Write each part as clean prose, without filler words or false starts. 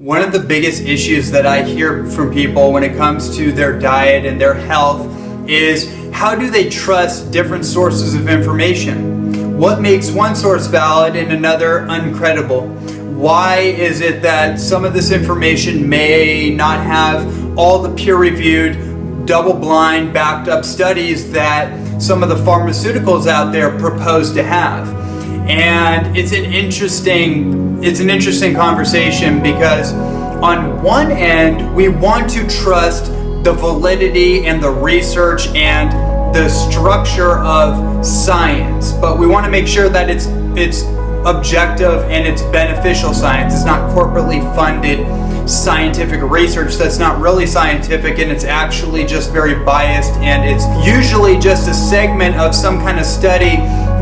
One of the biggest issues that I hear from people when it comes to their diet and their health is how do they trust different sources of information? What makes one source valid and another uncredible? Why is it that some of this information may not have all the peer-reviewed, double-blind, backed-up studies that some of the pharmaceuticals out there propose to have? And it's an interesting conversation because on one end, we want to trust the validity and the research and the structure of science, but we want to make sure that it's objective and it's beneficial science. It's not corporately funded scientific research that's not really scientific, and it's actually just very biased, and it's usually just a segment of some kind of study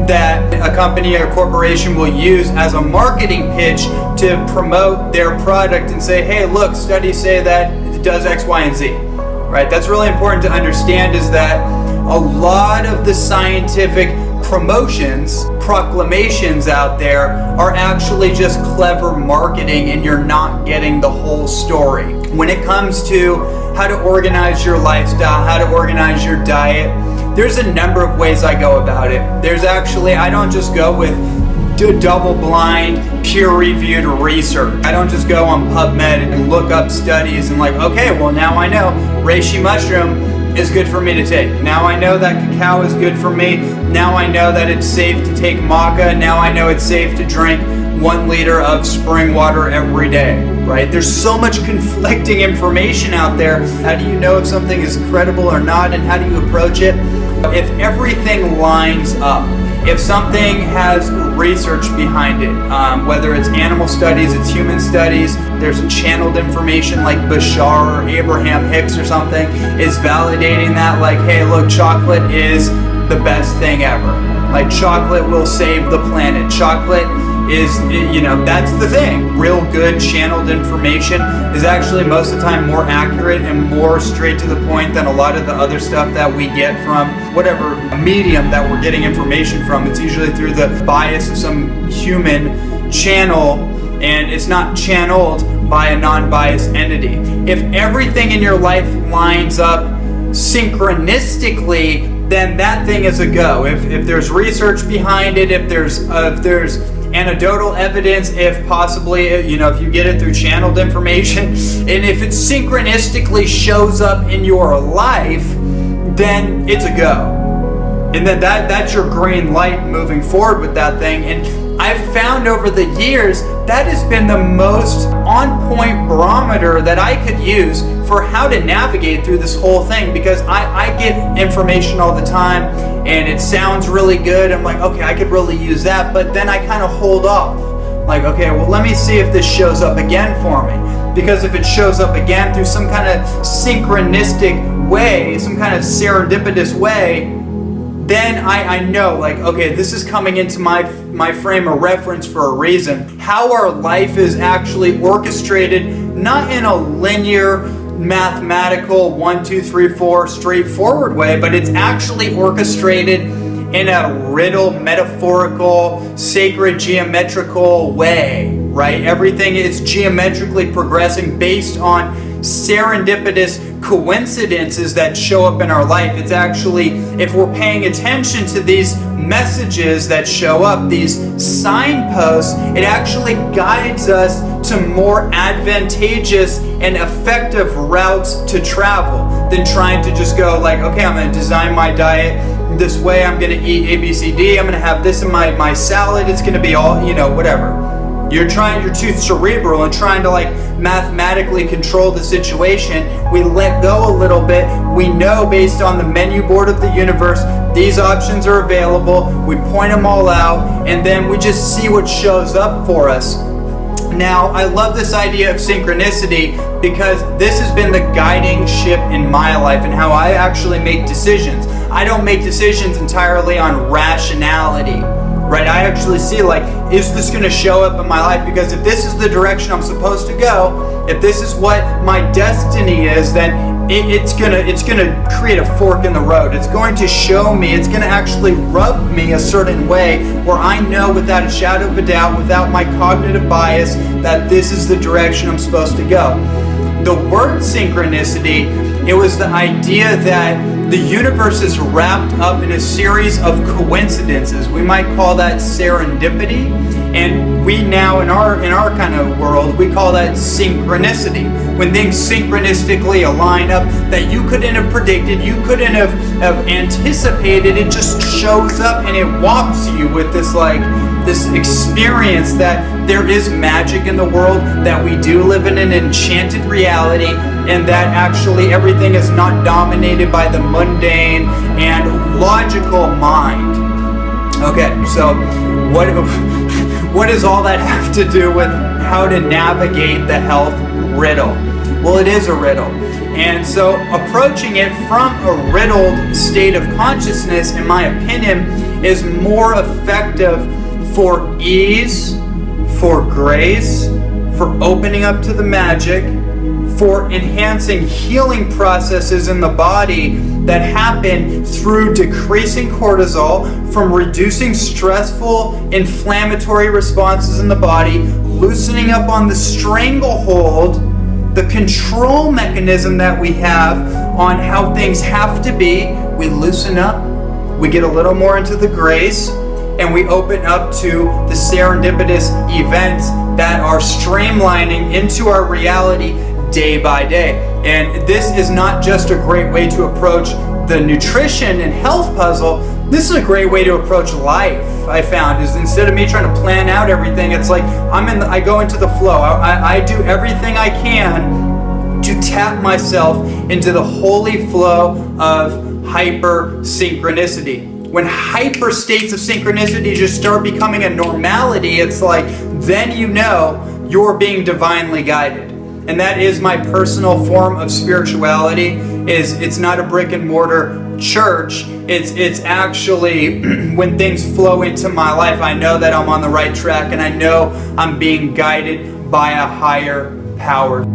that a company or corporation will use as a marketing pitch to promote their product and say, hey, look, studies say that it does X, Y, and Z, right? That's really important to understand, is that a lot of the scientific promotions, proclamations out there are actually just clever marketing, and you're not getting the whole story. When it comes to how to organize your lifestyle, how to organize your diet, there's a number of ways I go about it. I don't just go with double-blind, peer-reviewed research. I don't just go on PubMed and look up studies and like, okay, well now I know reishi mushroom is good for me to take. Now I know that cacao is good for me. Now I know that it's safe to take maca. Now I know it's safe to drink 1 liter of spring water every day, right? There's so much conflicting information out there. How do you know if something is credible or not, and how do you approach it? If everything lines up, if something has research behind it, whether it's animal studies, it's human studies, there's channeled information like Bashar or Abraham Hicks or something is validating that, like, hey, look, chocolate is the best thing ever. Like, chocolate will save the planet. Chocolate is, that's the thing. Real good channeled information is actually most of the time more accurate and more straight to the point than a lot of the other stuff that we get from whatever medium that we're getting information from. It's usually through the bias of some human channel, and it's not channeled by a non-biased entity. If everything in your life lines up synchronistically, then that thing is a go. If there's research behind it, if there's anecdotal evidence, if possibly, if you get it through channeled information, and if it synchronistically shows up in your life, then it's a go. And then that's your green light moving forward with that thing. And I've found over the years that has been the most on-point barometer that I could use for how to navigate through this whole thing, because I get information all the time and it sounds really good. I'm like, okay, I could really use that, but then I kind of hold off. Like, okay, well, let me see if this shows up again for me. Because if it shows up again through some kind of synchronistic way, some kind of serendipitous way, then I know, like, okay, this is coming into my frame of reference for a reason. How our life is actually orchestrated, not in a linear, mathematical 1, 2, 3, 4 straightforward way, but it's actually orchestrated in a riddle, metaphorical, sacred, geometrical way, right? Everything is geometrically progressing based on serendipitous coincidences that show up in our life. It's actually, if we're paying attention to these messages that show up, these signposts, it actually guides us to more advantageous and effective routes to travel than trying to just go like, okay, I'm going to design my diet this way, I'm going to eat A, B, C, D, I'm going to have this in my salad, it's going to be all, whatever. You're too cerebral and trying to like mathematically control the situation. We let go a little bit. We know based on the menu board of the universe, these options are available. We point them all out, and then we just see what shows up for us. Now, I love this idea of synchronicity because this has been the guiding ship in my life and how I actually make decisions. I don't make decisions entirely on rationality, right? I actually see, like, is this going to show up in my life? Because if this is the direction I'm supposed to go, if this is what my destiny is, then it's gonna create a fork in the road. It's going to show me, it's gonna actually rub me a certain way where I know without a shadow of a doubt, without my cognitive bias, that this is the direction I'm supposed to go. The word synchronicity, it was the idea that the universe is wrapped up in a series of coincidences. We might call that serendipity, and we now in our kind of world, we call that synchronicity. When things synchronistically align up that you couldn't have predicted, you couldn't have anticipated, it just shows up and it walks you with this experience that there is magic in the world, that we do live in an enchanted reality, and that actually everything is not dominated by the mundane and logical mind. Okay, so what does all that have to do with how to navigate the health riddle? Well, it is a riddle. And so approaching it from a riddled state of consciousness, in my opinion, is more effective for ease, for grace, for opening up to the magic, for enhancing healing processes in the body that happen through decreasing cortisol, from reducing stressful inflammatory responses in the body, loosening up on the stranglehold, the control mechanism that we have on how things have to be. We loosen up, we get a little more into the grace, and we open up to the serendipitous events that are streamlining into our reality day by day. And this is not just a great way to approach the nutrition and health puzzle. This is a great way to approach life, I found, is instead of me trying to plan out everything, it's like I go into the flow. I do everything I can to tap myself into the holy flow of hyper synchronicity. When hyper states of synchronicity just start becoming a normality, it's like, then you know you're being divinely guided. And that is my personal form of spirituality. It's not a brick and mortar church. It's actually when things flow into my life, I know that I'm on the right track, and I know I'm being guided by a higher power.